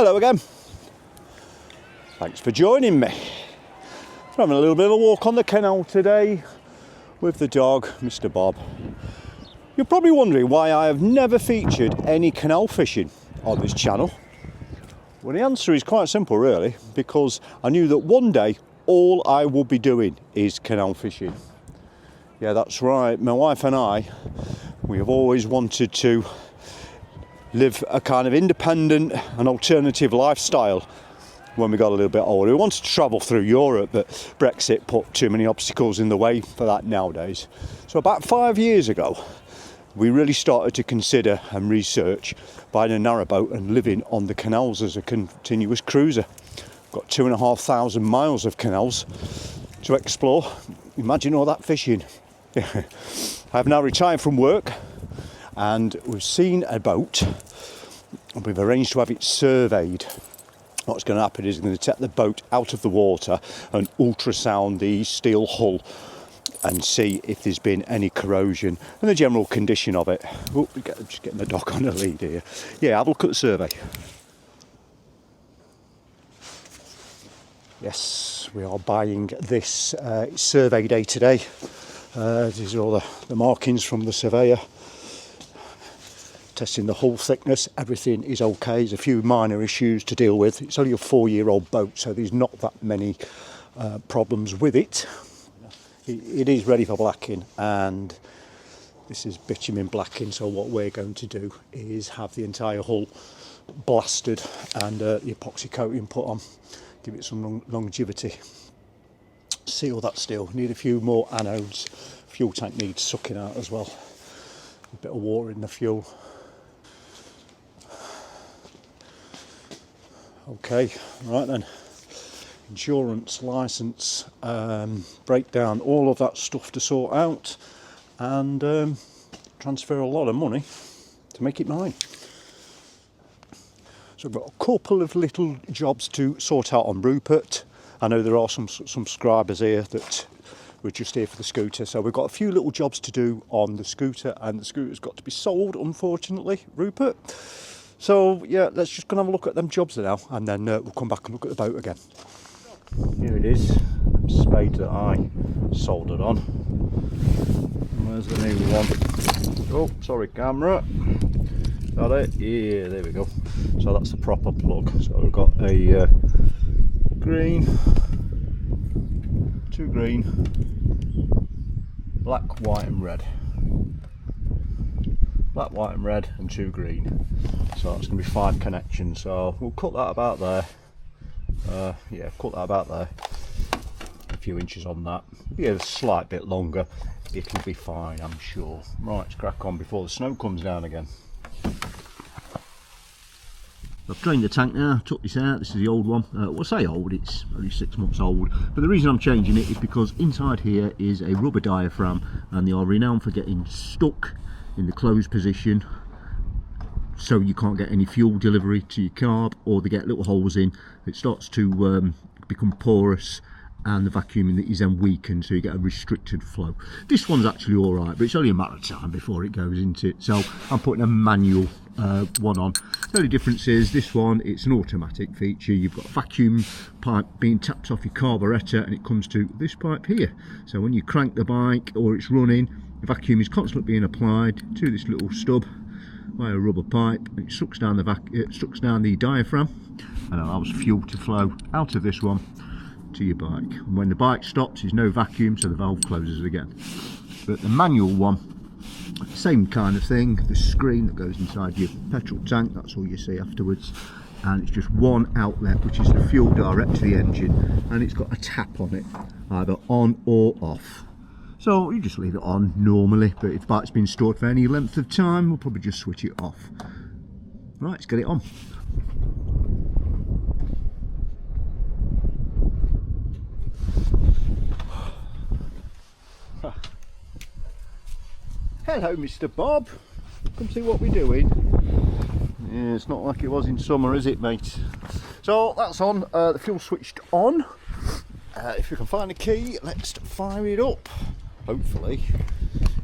Hello again. Thanks for joining me. I'm having a little bit of a walk on the canal today with the dog, Mr. Bob. You're probably wondering why I have never featured any canal fishing on this channel. Well, the answer is quite simple really, because I knew that one day all I will be doing is canal fishing. Yeah, that's right. My wife and I, we have always wanted to live a kind of independent and alternative lifestyle when we got a little bit older. We wanted to travel through Europe, but Brexit put too many obstacles in the way for that nowadays. So about 5 years ago, we really started to consider and research buying a narrowboat and living on the canals as a continuous cruiser. Got 2,500 miles of canals to explore. Imagine all that fishing. I've now retired from work and we've seen a boat and we've arranged to have it surveyed. What's going to happen is we're going to take the boat out of the water and ultrasound the steel hull and see if there's been any corrosion and the general condition of it. Oh, just getting the dog on the lead here. Yeah, have a look at the survey. Yes, we are buying this. It's survey day today. These are all the markings from the surveyor. Testing the hull thickness, everything is okay. There's a few minor issues to deal with. It's only a 4-year-old boat, so there's not that many problems with it. It is ready for blacking, and this is bitumen blacking. So what we're going to do is have the entire hull blasted and the epoxy coating put on, give it some longevity. Seal that steel. Need a few more anodes. Fuel tank needs sucking out as well. A bit of water in the fuel. Okay, right then. Insurance, licence, breakdown, all of that stuff to sort out, and transfer a lot of money to make it mine. So I've got a couple of little jobs to sort out on Rupert. I know there are some subscribers here that were just here for the scooter, so we've got a few little jobs to do on the scooter, and the scooter's got to be sold, unfortunately, Rupert. So yeah, let's just go and have a look at them jobs now, and then we'll come back and look at the boat again. Here it is, spade that I soldered on. Where's the new one? Oh, sorry camera. Got it? Yeah, there we go. So that's the proper plug. So we've got a green, 2 green, black, white and red. Black, white and red and 2 green. So that's going to be 5 connections. So we'll cut that about there. Yeah, cut that about there. A few inches on that. Yeah, a slight bit longer. It'll be fine, I'm sure. Right, let's crack on before the snow comes down again. I've drained the tank now, took this out. This is the old one. Well, I say old, it's only 6 months old. But the reason I'm changing it is because inside here is a rubber diaphragm, and they are renowned for getting stuck in the closed position, so you can't get any fuel delivery to your carb, or they get little holes in. It starts to become porous, and the vacuuming is then weakened, so you get a restricted flow. This one's actually all right, but it's only a matter of time before it goes into it. So I'm putting a manual one on. The only difference is this one, it's an automatic feature. You've got a vacuum pipe being tapped off your carburettor, and it comes to this pipe here. So when you crank the bike or it's running, the vacuum is constantly being applied to this little stub by a rubber pipe. It sucks down the diaphragm and allows fuel to flow out of this one to your bike. And when the bike stops, there's no vacuum, so the valve closes again. But the manual one, same kind of thing. The screen that goes inside your petrol tank, that's all you see afterwards. And it's just one outlet, which is the fuel direct to the engine, and it's got a tap on it, either on or off. So you just leave it on normally, but if the bike's been stored for any length of time, we'll probably just switch it off. Right, let's get it on. Hello, Mr. Bob. Come see what we're doing. Yeah, it's not like it was in summer, is it, mate? So that's on. The fuel switched on. If we can find a key, let's fire it up. Hopefully,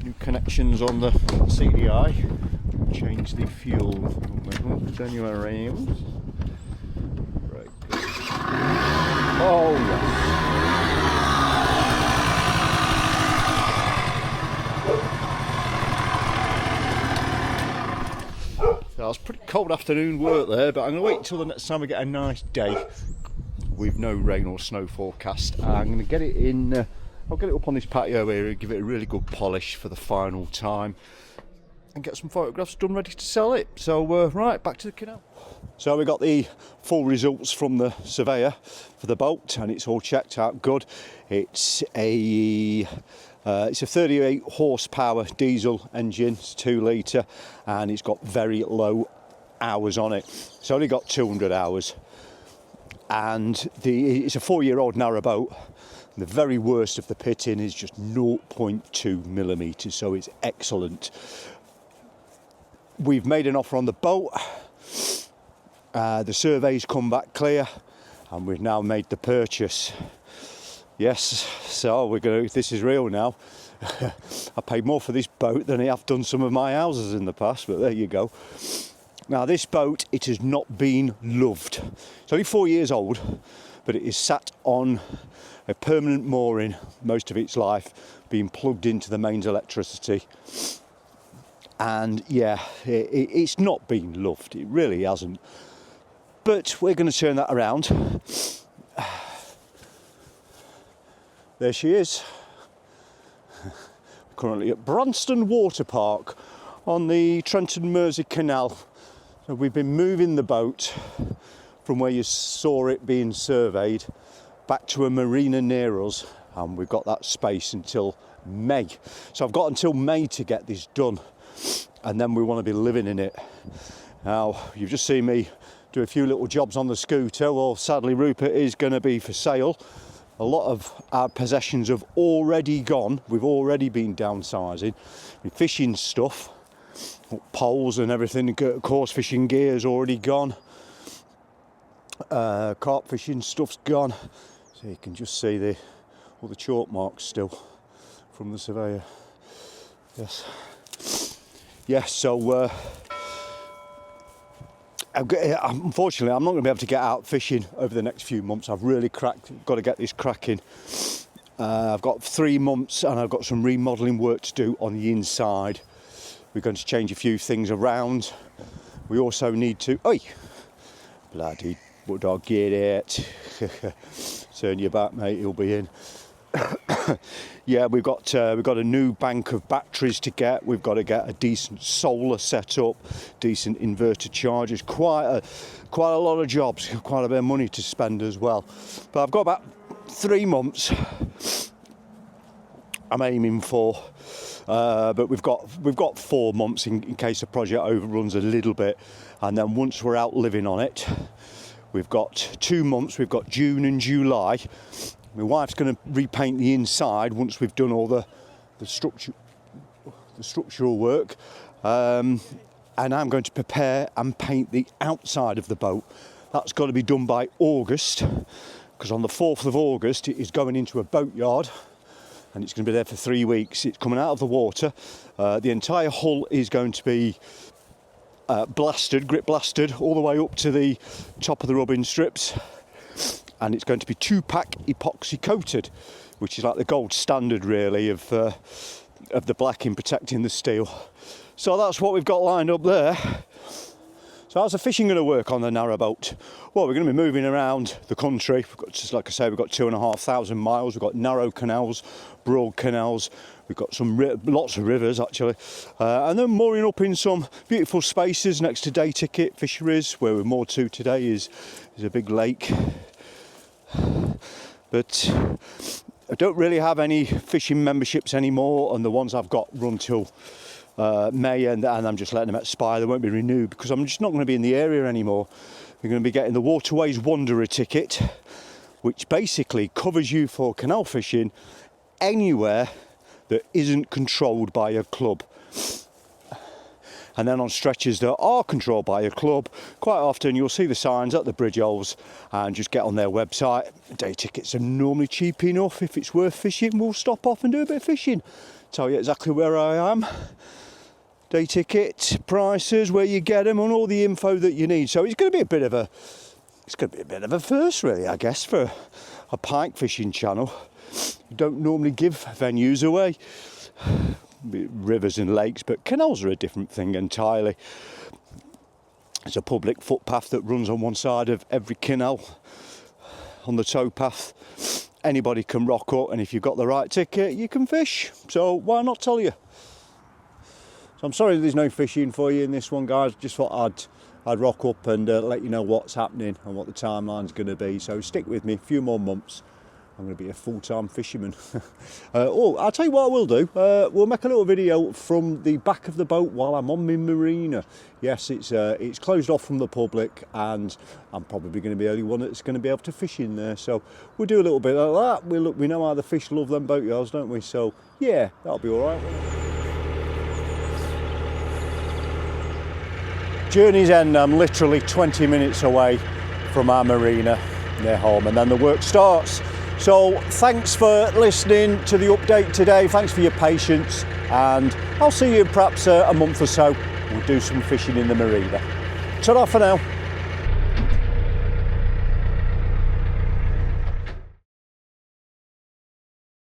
new connections on the CDI. Change the fuel. Turn you around. Oh yes. So it's pretty cold afternoon work there, but I'm going to wait until the next time we get a nice day with no rain or snow forecast. I'm going to get it in, I'll get it up on this patio area, give it a really good polish for the final time and get some photographs done ready to sell it. So right, back to the canal. So we got the full results from the surveyor for the boat and it's all checked out good. It's a 38 horsepower diesel engine, it's 2 litre, and it's got very low hours on it. It's only got 200 hours. And it's a 4-year-old narrowboat. The very worst of the pitting is just 0.2 millimetres, so it's excellent. We've made an offer on the boat. The survey's come back clear, and we've now made the purchase. Yes, so this is real now. I paid more for this boat than I have done some of my houses in the past, but there you go. Now this boat, it has not been loved. It's only 4 years old, but it is sat on a permanent mooring most of its life, being plugged into the mains electricity. And yeah, it's not been loved, it really hasn't. But we're going to turn that around. There she is. Currently at Branston Water Park on the Trenton Mersey Canal. So we've been moving the boat from where you saw it being surveyed back to a marina near us, and we've got that space until May. So I've got until May to get this done, and then we want to be living in it. Now, you've just seen me do a few little jobs on the scooter. Well, sadly, Rupert is going to be for sale. A lot of our possessions have already gone. We've already been downsizing. Fishing stuff, poles and everything, coarse fishing gear's already gone. Carp fishing stuff's gone. So you can just see all the chalk marks still from the surveyor. Yes. Yes, so unfortunately, I'm not going to be able to get out fishing over the next few months. I've really got to get this cracking. I've got 3 months and I've got some remodelling work to do on the inside. We're going to change a few things around. We also need to... Oi! Bloody bulldog, get it. Turn your back, mate, he'll be in. Yeah, we've got a new bank of batteries to get. We've got to get a decent solar set up, decent inverter chargers, quite a lot of jobs, quite a bit of money to spend as well. But I've got about 3 months I'm aiming for, but we've got 4 months in case the project overruns a little bit, and then once we're out living on it, we've got 2 months. We've got June and July. My wife's going to repaint the inside once we've done all the structural work, and I'm going to prepare and paint the outside of the boat. That's got to be done by August, because on the 4th of August it is going into a boatyard, and it's going to be there for 3 weeks. It's coming out of the water. The entire hull is going to be grit blasted all the way up to the top of the rubbing strips. And it's going to be 2-pack epoxy coated, which is like the gold standard really of the blacking protecting the steel. So that's what we've got lined up there. So how's the fishing going to work on the narrowboat? Well, we're going to be moving around the country. We've got, just like I say, we've got 2,500 miles. We've got narrow canals, broad canals. We've got lots of rivers actually, and then mooring up in some beautiful spaces next to Day Ticket fisheries. Where we're moored to today is a big lake. But I don't really have any fishing memberships anymore, and the ones I've got run till May, and I'm just letting them expire. They won't be renewed because I'm just not going to be in the area anymore. We're going to be getting the Waterways Wanderer ticket, which basically covers you for canal fishing anywhere that isn't controlled by a club. And then on stretches that are controlled by a club, quite often you'll see the signs at the bridge holes and just get on their website. Day tickets are normally cheap enough. If it's worth fishing, we'll stop off and do a bit of fishing. Tell you exactly where I am. Day ticket, prices, where you get them, and all the info that you need. So it's going to be a bit of It's going to be a bit of a first really, I guess, for a pike fishing channel. You don't normally give venues away, rivers and lakes, but canals are a different thing entirely. There's a public footpath that runs on one side of every canal on the towpath. Anybody can rock up, and if you've got the right ticket, you can fish. So why not tell you? So I'm sorry there's no fishing for you in this one, guys. Just thought I'd rock up and let you know what's happening and what the timeline's going to be. So stick with me a few more months. I'm going to be a full-time fisherman. I'll tell you what I will do. We'll make a little video from the back of the boat while I'm on my marina. Yes, it's closed off from the public, and I'm probably going to be the only one that's going to be able to fish in there. So we'll do a little bit like that. We know how the fish love them boatyards, don't we? So yeah, that'll be all right. Journey's end. I'm literally 20 minutes away from our marina near home, and then the work starts. So thanks for listening to the update today. Thanks for your patience, and I'll see you in perhaps a month or so. We'll do some fishing in the marina. Ta-ra for now.